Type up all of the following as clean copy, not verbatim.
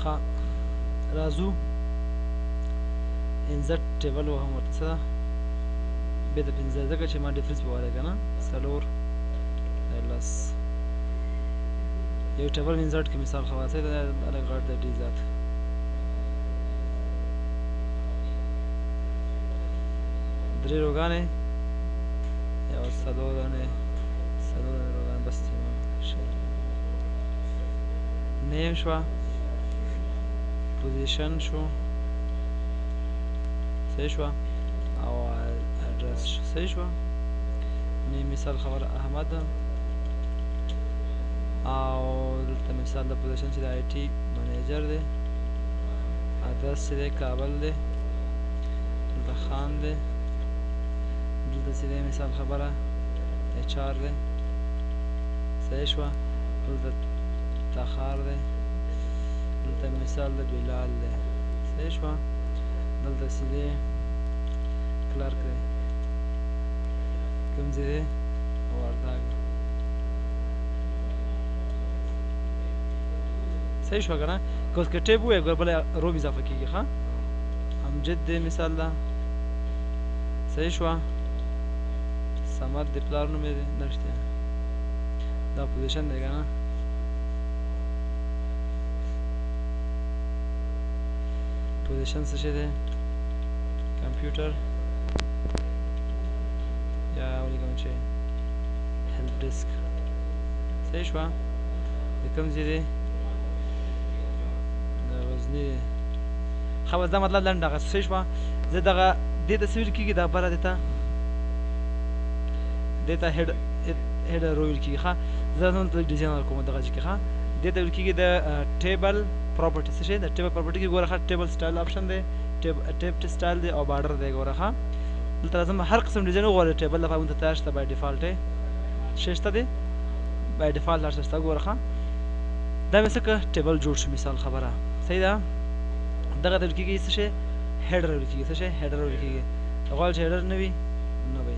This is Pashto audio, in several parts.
ښه راځو انزت ټیبل وهم ورته څه ده بیا د پنځه ځکه چې ما ډیفرنس په واره که نه څلور لس یو ټیبل انزرټ کې مثال خلاصوي دا الګ غټ د ډي ذات درې روګانې یو څلورانې روګانې بس نیم شوه پوزیشن شو صحیح شوه او اډرس صحیح شوه نیم مثال خبر احمد او دلته مثال د پوزیشن چې د آی ټي منیجر دی ادرس چې دی کابل دی دلته خان دی دلته چې دی مثال خبره اچ آر دی صحیح شوه دلته تخار دی دلته مثال د بلال دی صحیح شوه دلته چې دی کلرک دی کوم ځای دی ورداګ صحیح شو کنه که اوس که ټیپ ووایو ګور بله روم اضافه کېږي ښه امجد دی مثال ده صحیح شوه صمد د پلار نوم یې دی نشته دا پوزیشن دی که نه پوزیشن څه شی دی کمپیوټر یا ولیکم چې هیلپ ډیسک صحیح شوه د کوم ځای دی غزنی ښه بس دا مطلب لنډ هغه صحیح شوه زه دغه دې ته څه ویل کېږي دا بله دې ته هیډ رو ویل کېږي ښه زه دلته ډیزاین کوم دغه ځای کې ښه دې ته ویل کېږي د ټیبل پراپرټي څه شی د ټیبل پراپرټي کې ګوره ښه ټیبل سټایل آپشن دی ټیب سټایل دی او بارډر دی ګوره ښه دلته لازم هر قسم ډیزاین وغواړئ ټیبل لپاره مونږ ته تیار شته بای ډیفالټ یې شی شته دی بای ډیفالټ هر څه شته ګوره ښه دا مې څه که ټیبل جوړ شو مثال خبره صحیح ده دغه ته ویل کېږي څه شی هیډر ویل کېږي څه شی هیډر ویل کېږي ته غواړئ چې هیډر نه وي نه وي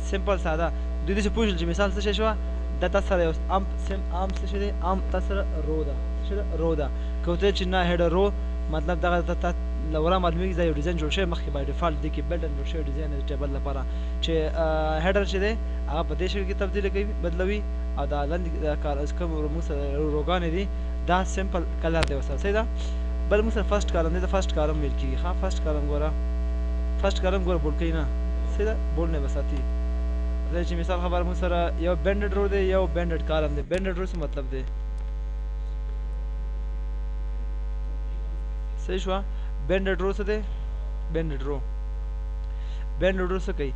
سمپل ساده دوی داسې پوه شول چې مثال څه شی شوه دا تاسو سره یو عام څه شی دی عام تاسو سره رو ده څه شی ده رو ده که ورته چې نه هیډر رو مطلب دغه ته لورا معلومیږي دا یو ډیزاین جوړ شوی مخکې بای ډیفالټ دی کې بلډن جوړ شوی ډیزاین دی ټیبل لپاره چې هیډر چې دی هغه په دې شکل کې تبدیل کوي بدلوي او دا لاندې کار از کوم موږ سره روګانې دي دا سمپل کلر دی ورسره صحیح ده بل موږ سره فرسټ کالم دی د فرسټ کالم ویل کېږي ښه فرسټ کالم ګوره فرسټ کالم ګوره بولډ کوي نه صحیح ده بولډ نه به ساتي دا چې مثال خبر موږ سره یو بینډډ رو دی یو بینډډ کالم دی بینډډ رو څه مطلب دی صحیح شوه بینډډ رو څه دی بینډډ رو بینډډ رو څه کوي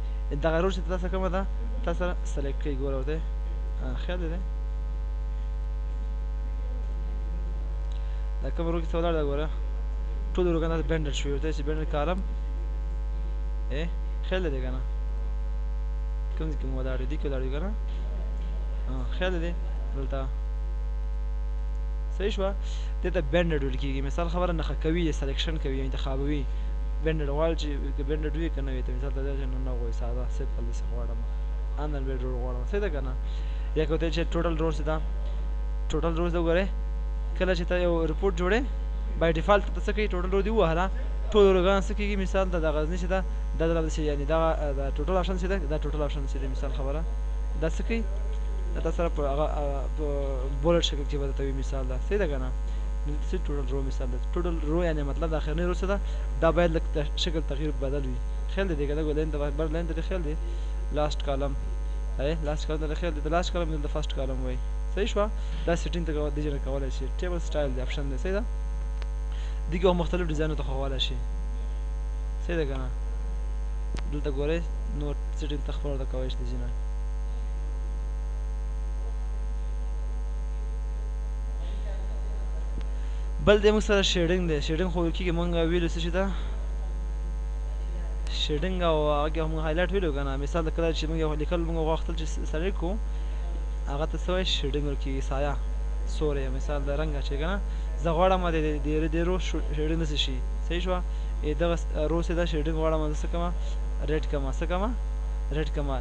دغه رو چې تاسو کومه ده تاسو سره سلیکټ کوي ګوره ورته خیال دی دا کوم رو کې څه ولاړ ده ګوره ټول روګان داسې بینډډ شوي ورته چې بینډډ کالم خیال دی که نه کوم ځای کې مو ولاړ دي کې ولاړ دي که نه خیال دی دلته صحیح شوه دې ته بینډډ ویل کېږي مثال خبره نښه کوي سلیکشن کوي انتخابوي بینډډ غواړي چې که بینډډ وي که نه وي ته مثال ته چې نه غواړي ساده سمپل داسې غواړم اندر بیډ رو غواړم صحیح ده که نه یا که ورته چې ټوټل روز ده ټوټل روز ده وګورئ کله چې ته یو رپورټ جوړې بای ډیفالټ ته څه کوي ټوټل رو دې ووهله ټول روګان څه کېږي مثال د غزني چې ده دا دلته چې یعنې دغه ټوټل آپشن چې ده دا ټوټل آپشن چې دی مثال خبره دا څه کوي دا تاسو سره په هغه په بولډ شکل کې به درته وي مثال ده صحیح ده که نه دلته ټوټل رو مثال ده ټوټل رو یعنې مطلب د اخرنۍ رو څه ده دا باید لږ شکل تغییر بدل وي خیال دی که دا لاین ته بر لاین ته خیال دی لاست کالم لاست کالم ته خیال دی د لاست کالم د فرسټ کالم وایي صحیح شوه دا سیټینګ ته ډیزاین کولی شي ټیبل سټایل دی آپشن دی صحیح ده دې کې مختلف ډیزاینو ته خولی شي صحیح ده که نه دلته ګورئ نور سیټینګ ته خپل ورته کولی شي ځینه بل دی موږ سره شیډینګ دی شیډینګ خو ویل کېږي موږ ویلو څه شي ده شیډینګ او هغه کې موږ هایلایټ ویلو که نه مثال د کله چې موږ یو لیکل موږ غوښتل چې سلیکټ کړو هغه ته څه وایي شیډینګ ویل کېږي سایه سوری مثال د رنګ چې که نه زه غواړم د رو شیډینګ داسې شي صحیح شوه دغه رو چې ده شیډینګ غواړم زه څه کومه ریډ کومه څه کومه ریډ کومه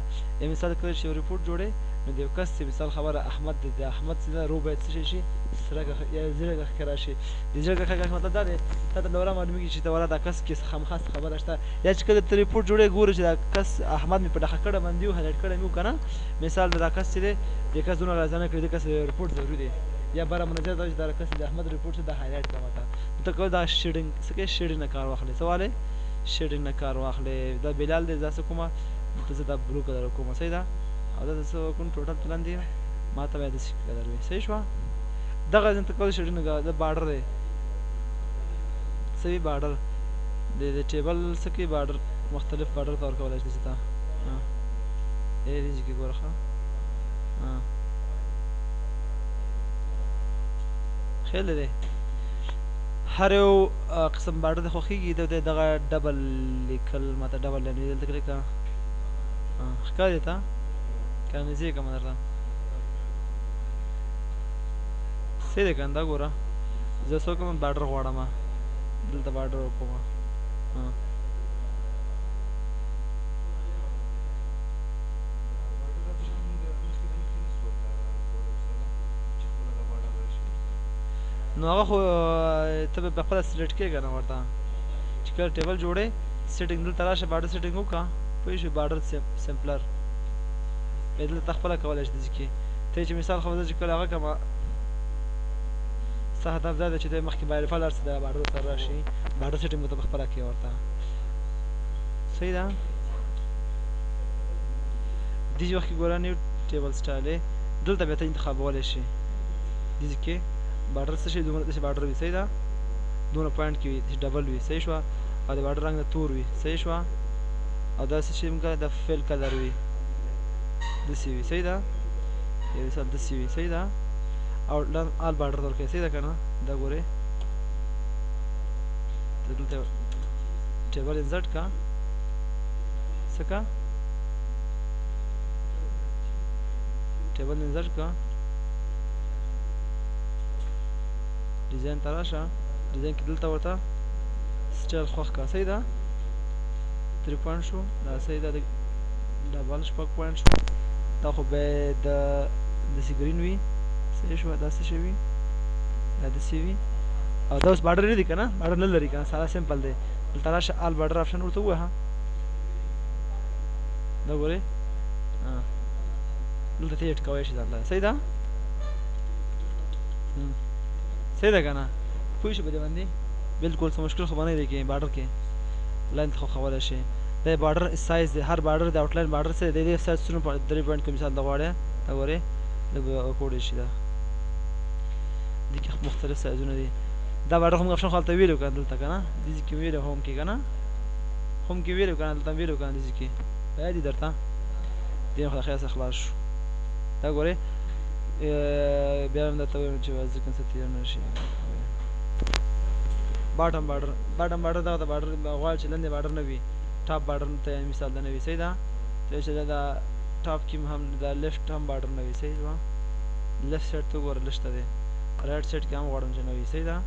مثال کله چې یو ریپورټ جوړې نو د یو کس چې مثال خبره احمد دی د احمد چې دا رو باید څه شي سره یا زیړه ګخ راشي د زیړه ګخ مطلب دا دی تا ته لوړه معلومیږي چې دا ولا دا کس کې خامخا خبره شته یا چې کله ته ریپورټ جوړې ګورې چې دا کس احمد مې په ډخه کړه باندې یو هایلایټ کړی مې و که نه مثال دا کس چې دی د کس دونه غازانه کړي د کس ریپورټ ضروري دی یا بره منظر دا چې دا کس د احمد ریپورټ چې دا هایلایټ کړه ماته ته کولی دا شیډینګ څه کوې شیډینګ نه کار واخلې څه والی شیډینګ نه کار واخلې دا بلال دی دا څه کومه دلته زه دا بلو کلر کومه صحیح ده او دا څه کوم ټوټل پلان دی ما ته باید داسې کلر وي صحیح شوه دغه ځین ته کولی شیډینګ د باډر دی څه وي باډر د ټیبل څه کوي باډر مختلف باډر ته ورکولی شي ته دې کې ګوره ښه خیال دی هر یو قسم باډر د خوښېږي دغه ډبل لیکل ماته ډبل لاین دلته کلیک کړه ښکاري ته که نږدې کړم درته صحیح دی که نه دا ګوره زه څه وکړم باډر غواړم دلته باډر وکړم نو هغه خو ته به پخپله سلیکټ کړې که نه ورته چې کله ټیبل جوړې سیټینګ دلته راشه باډر سیټینګ وکړه پوه شوې باډر سمپلر بیا دلته ته خپله کولی شې داسې کې ته چې مثال خو زه چې کله هغه کړم ستا هدف دا دی چې دی مخکې بای ډیفالټ هر څه د باډر سره راشي باډر سیټینګ به ته پخپله کړې ورته صحیح ده دې وخت کې ګوره نیو ټیبل سټایل دی دلته بیا ته انتخابولی شي دې کې باډر څه شي دومره داسې باډر وي صحیح ده دونه پوینټ کې وي داسې ډبل وي صحیح شوه او د باډر رنګ د تور وي صحیح شوه او دا څه شي موږ د فیل کلر وي داسې وي صحیح ده یو مثال داسې وي صحیح ده او آل باډر ته ورکوي صحیح ده که نه دا ګورې ته دلته ټیبل انزرټ کړه څه کړه ټیبل انزرټ کړه ډیزاین ته راشه ډیزاین کې دلته ورته سټایل خوښ کړه صحیح ده 3 پوینټ شو دا صحیح ده ډبل شپږ پوینټ شو دا خو بیا داسې ګرین وي صحیح شوه دا څه شی وي دا داسې وي او دا اوس باډر نه دي که نه باډر نه لري که نه ساده سمپل دی دلته راشه آل باډر آپشن ورته ووهه دا ګورې دلته ته ایډ کولی شي ځان صحیح ده صحیح ده که نه پوه شو په دې باندې بلکل څه مشکل خو به نه دی کې باډر کې لاین ته خو کولی شي دا باډر سایز دی هر باډر د آوټلاین باډر څه دی د دې سایز څونه 3 پوینټ کې مثال د غواړې دا ګورې لږ وکولی شي دا دې کې مختلف سایزونه دي دا باډر خو موږ آپشن خو هلته ویلو که نه دلته که نه دې کې ویلو هوم کې که نه هوم کې ویلو که نه دلته ویلو که نه دې کې یاد دي درته دې خو د خیر څخه خلاص شو دا ګورې بیا هم درته وایم چې ځکه څه تېر نه شي باټم باډر دغه د باډر غواړي چې لاندې باډر نه وي ټاپ باډر ته مثال دا نه وي صحیح ده ته چې دا ټاپ کې هم دا لیفټ هم باډر نه وي صحیح ده لیفټ سایډ ته وګوره لږ ته دی رایټ سایډ کې هم غواړم چې نه وي صحیح ده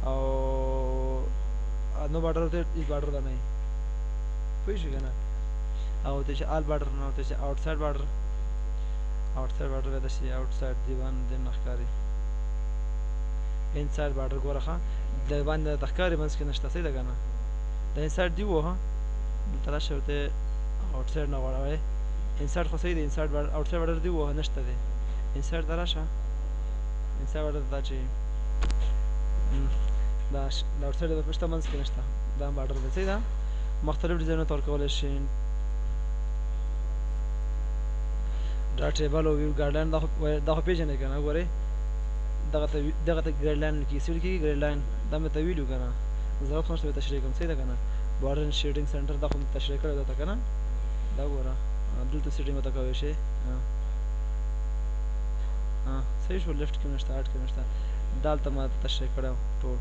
او نو باډر ته هېڅ باډر دا نه وي پوه شوې که نه او ته چې آل باډر نه ته چې آوټ سایډ باډر بیا داسې آوټ سایډ دیوان دې نه ښکاري انسایډ باډر ګوره ښه د باندې د ښکاري منځ کې نشته صحیح ده که نه د انسایډ دی ووهه دلته راشه ورته آوټ سایډ نه غواړئ انسایډ خو صحیح دی انسایډ آوټ سایډ باډر دی ووهه نشته دی انسایډ ته راشه انسایډ باډر دا چې دا آوټ سایډ د پشته منځ کې نشته دا هم باډر دی صحیح ده مختلف ډیزاینونه ته ورکولی شي دا ټیبل او ویو ګایډلاین دا خو پېژنئ که نه ګورئ دغه ته ګایډلاین لیکي څه لیکي ګایډلاین دا مې ته ویلو که نه ضرورت نشته به تشریح کړم صحیح ده که نه باډر اینډ شیډینګ سنټر دا خو مې تشریح کړی ده که نه دا ګوره دلته سیټینګ ورته کولی شئ صحیح شو لیفټ کې نشته هټ کې نشته دا هلته ما تشریح کړی و ټول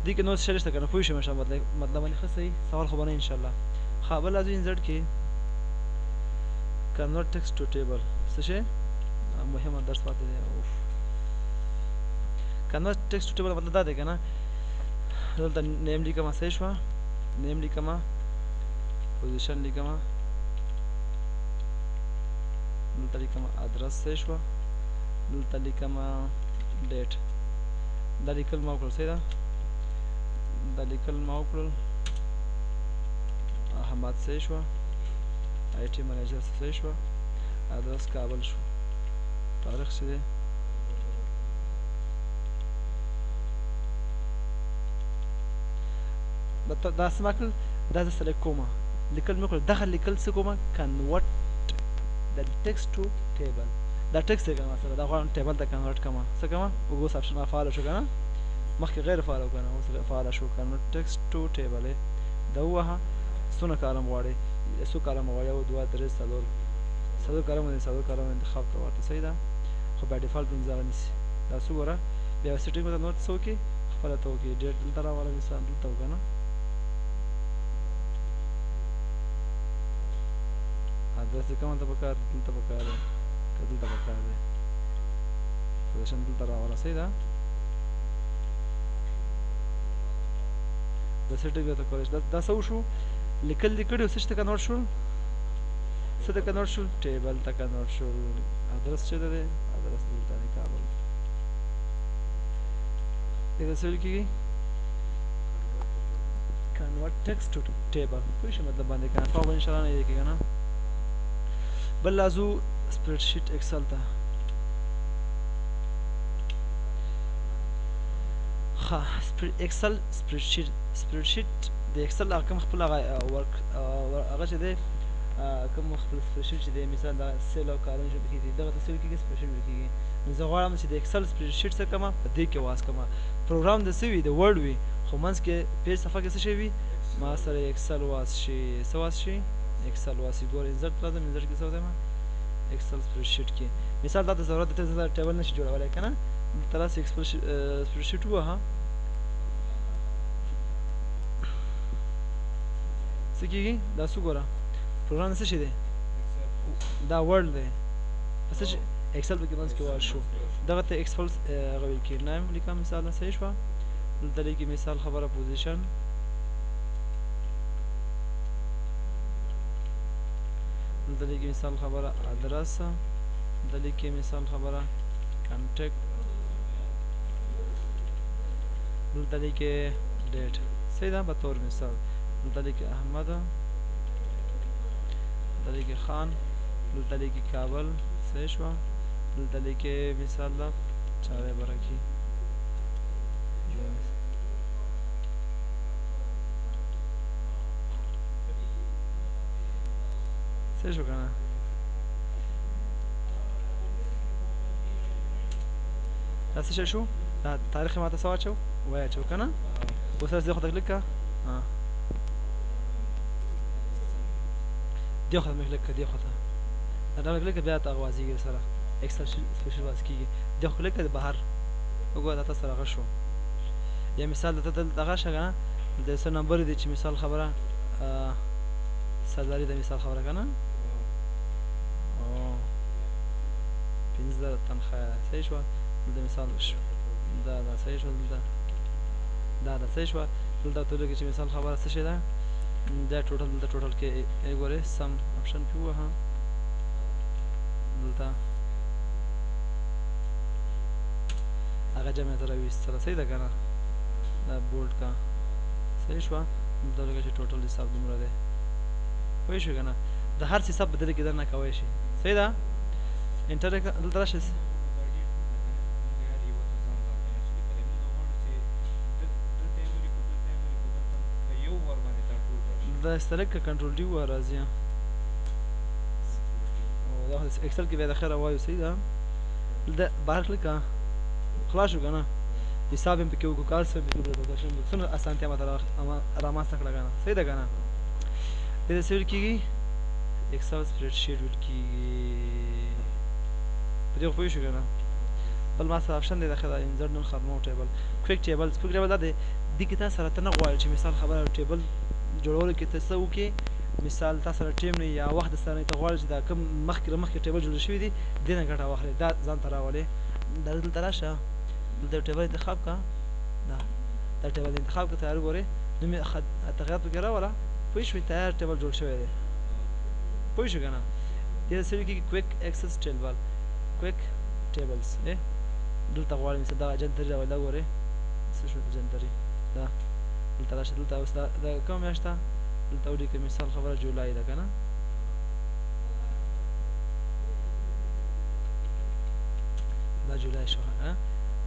دې کې نور څه شی نشته که نه پوه شوم شه مطلب باندې ښه صحیح سوال خو به نه انشاءالله ښه بل راځو انزرټ کې convert text to table څه شی مهمه درس پاتې دی convert text to table مطلب دا دی که نه دلته نیم لیکمه صحیح شوه نیم لیکمه پوزیشن لیکمه دلته لیکم ادرس صحیح شوه دلته لیکم ډیټ دا لیکل ما وکړل صحیح ده دا لیکل ما وکړل احمد صحیح شوه آی ټي منیجر صحیح شوه ادرس کابل شو تاریخ څه دی دا څه ما کړل دا زه سلیکټ کوم لیکل مې وکړل دغه لیکل څه کوم کنورټ د ټکسټ ټو ټیبل دا ټکسټ دی که نه سره دا غواړم ټیبل ته کنورټ کړم څه کوم اوس آپشن فعاله شو که نه مخکې غیر فعاله و که نه اوس فعاله شو کنورټ ټکسټ ټو ټیبل دا ووهه څونه کالم غواړې څو کالم غواړې یو دوه درې څلور کالم انتخاب ته ورته صحیح ده خو بای ډیفالټ پنځه هغه نیسي دا څه ګوره بیا سیټینګ ته نور څه وکړي خپله ته وکړي ډېټ دلته راواله مثال دلته وکړه نه ادرس یې کومه ته پکار دلته پکار دی که دلته پکار دی پوزیشن دلته راواله صحیح ده د سیټینګ ته کولی شي دا څه وشو لیکل دې کړي څه چې ته کنورټ شول څه ته کنورټ شول ټیبل ته کنورټ شول ادرس چېرته دی ادرس دلته دی کابل دې ته څه ویل کېږي کنورټ ټکسټ ټو ټیبل پوه شئ مطلب باندې که نه خو به انشاءالله نه یې کېږي نه بل لازو سپریډ شیټ ایکسل ته ښه ایکسل سپریډ شیټ د ایکسل هغه کوم خپل هغه ورک هغه چې دی کوم خپل سپریډ شیټ چې دی مثال دا سیل او کالم چې پکې دي دغه ته څه ویل کېږي سپریډ شیټ ویل کېږي نو زه غواړم چې د ایکسل سپریډ شیټ څه کړمه په دې کې واس کړمه پروګرام د څه وي د ورډ وي خو منځ کې پیج صفحه کې څه شی وي ما سره ایکسل واس شي څه واس شي ایکسل واس شي ګوره انزرټ راځم انزرټ کې څه وایم ایکسل سپریډ شیټ کې مثال دا ته ضرورت ده ته ټیبل نشي جوړولی که نه دلته راسې سپریډ شیټ ووهه څه کېږي دا څه ګوره پروګرام څه شی دی دا ورډ دی څه شي ایکسل پکې منځ کې واس شو دغه ته ایکسل هغه ویل کېږي نایم لیکم مثال صحیح شوه دلته لیکي مثال خبره پوزیشن دلته لیکي مثال خبره ادرس دلته لیکي مثال خبره کانټیکټ دلته لیکي ډیټ صحیح ده به طور مثال دلته لیکي احمد دلته لیکي خان دلته لیکي کابل صحیح شوه دلته لیکي مثال ده چاره برکي صحیح شو که نه دا څه شی شو دا تاریخ یې ماته څه واچو وایي اچو که نه اوس دې خوا ته کلیک کړه دې خوا ته مې کلیک کړه دې خوا ته دا مې کلیک کړه بیا ته هغه واځېږي سره ایکسل سپیشل واځ کېږي دې خوا کلیک کړه د بهر وګوره دا تا سره هغه شو یا مثال دلته دغه شه که نه دلته څه نمبر دی چې مثال خبره سرداري د مثال خبره که نه 15,000 تنخواه صحیح شوه دلته مثال دا صحیح شوه دا صحیح شوه دلته ته ولیکئ چې مثال خبره څه شی ده دا ټوټل دلته ټوټل کې ګورئ سم آپشن پې ووهه دلته هغه جمع ته راویستله صحیح ده که نه دا بولډ کا صحیح شوه دلته ولیکئ چې ټوټل حساب دومره دی پوه شوې که نه د هر حساب په دې کې دننه کولی شي صحیح ده انټر دلته راشئ دا سلیکټ کنټرول ډي ووهه راځي دا ایکسل کې بیا د خیره وایو صحیح ده دلته بهر کلیک کړه خلاص شو که نه حساب یې پکې وکړو کال څه پکې وکړو څومره اسانتیا ماته رامنځته کړه که نه صحیح ده که نه دې ته څه ویل کېږي ایکسل سپریډ شیټ ویل کېږي په دې خو پوه شو که نه بل ما سره آپشن دی د خیره انزرټ نن خرمو ټیبل کویک ټیبل دا دی دې کې تا سره ته نه غواړې چې مثال خبره ټیبل جوړولو کې ته څه وکړې مثال تا سره ټیم نه یا وخت سره نه ته غواړې چې دا کوم مخکې ټیبل جوړ شوي دي دې نه ګټه واخلې دا ځان ته راولې دا دلته راشه دلته ټیبل انتخاب کړه دا ټیبل انتخاب کړه تیار ګورې نوم یې تغیرات پکې راوله پوه شوې تیار ټیبل جوړ شوی دی پوه شو که نه دې سره کې کویک اکسس ټیبل کویک ټیبلز دلته غواړم مثلا دا جنتري راولا ګورې څه شو جنتري دا دلته راشه دلته اوس دا کوم میاشت ده دلته ولیکئ مثال خبره جولای ده که نه دا جولای شو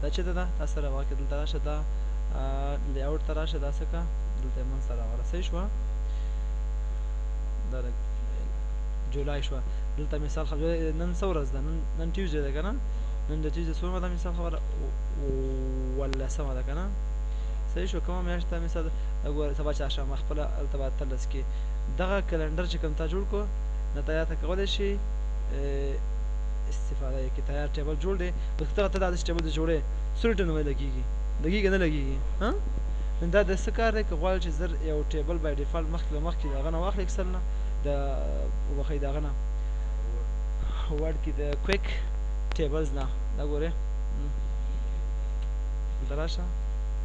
دا چېرته ده تا سره واقع دلته راشه دا لیاوټ ته راشه دا څه که دلته یې منځته راوله صحیح شوه دا جولای شوه دلته مثال خبره نن څه ورځ ده نن ټیوزډے ده که نه نن د ټیوزډے څومره ده مثال خبره 18مه ده که نه صحیح شو کومه میاشت ده مثال ګوره سبا چهارشنبه خپله هلته به 18 کې دغه کلنډر چې کوم تا جوړ کړو نه ته یا ته کولی شي استفاده یې کړي تیار ټیبل جوړ دی بس دغه ته داسې ټیبل د جوړې سوري ټن وایي لګېږي نه لګېږي نو دا د څه کار دی که غواړې چې زر یو ټیبل بای ډیفالټ مخکې له مخکې د هغه نه واخلې اکسل نه د وبښئ د هغه نه ورډ کې د کویک ټیبلز نه دا ګورې دلته راشه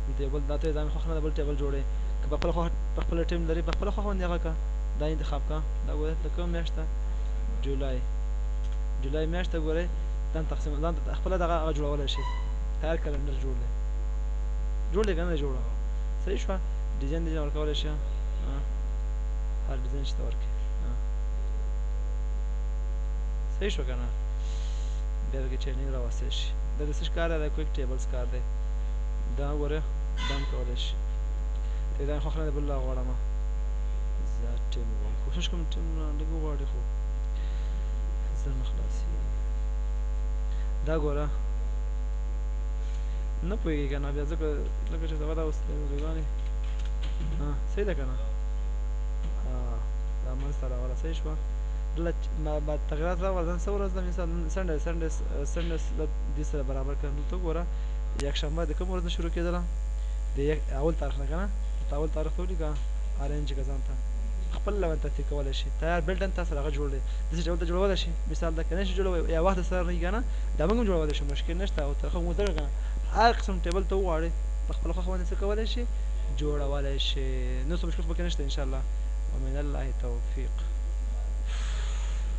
دلته یو بل دا ته یې دا مې خوښ نه ده بل ټیبل جوړې که په خپله خوښه په خپله ټیم لري په خپله خوښه باندې هغه کړه دا انتخاب کړه دا ګورې د کومه میاشت ده جولای میاشت ته ګورئ ځان تقسیم ځان ته خپله دغه هغه جوړولی شي تیار کلنډر جوړ دی که نه دی جوړه صحیح شوه ډیزاین ورکولی شي هر ډیزاین چې ته ورکړې صحیح شو که نه بیا پکې چینینګ راوستلی شي دا د څه کار دی دا کویک ټیبلز کار دی دا ګوره دا هم کولی شي ته دا مې خوښ نه دی بل لا غواړم زه ټیم غواړم کوشش کوم ټیم لږ وغواړي خو زر نه خلاصېږي دا ګوره نه پوهېږي که نه بیا ځکه لکه چې سبا دا اوس ورېګانې صحیح ده که نه دا منځته راوله صحیح شوه دلته تغیرات راوړه نن څه ورځ ده مثال سنډه دې سره برابر کړم دلته وګوره یکشنبه د کوم ورځ نه شروع کېدله د اول تاریخ نه که نه ورته اول تاریخ ته ولیکه ارینج که ځان ته خپل لون ترتیب کولی شي تیار بلټن تاسو هغه جوړ دی داسې ډول ته جوړولی شي مثال دا که نه شي جوړولی یا وخت سره نه وي که نه دا موږ هم جوړولی شو مشکل نشته او ترخه مو درکړه که نه هر قسم ټیبل ته وغواړئ په خپله خوښه باندې څه کولی شي جوړولی شي نو څه مشکل خو پکې نشته انشاءالله ومن الله توفیق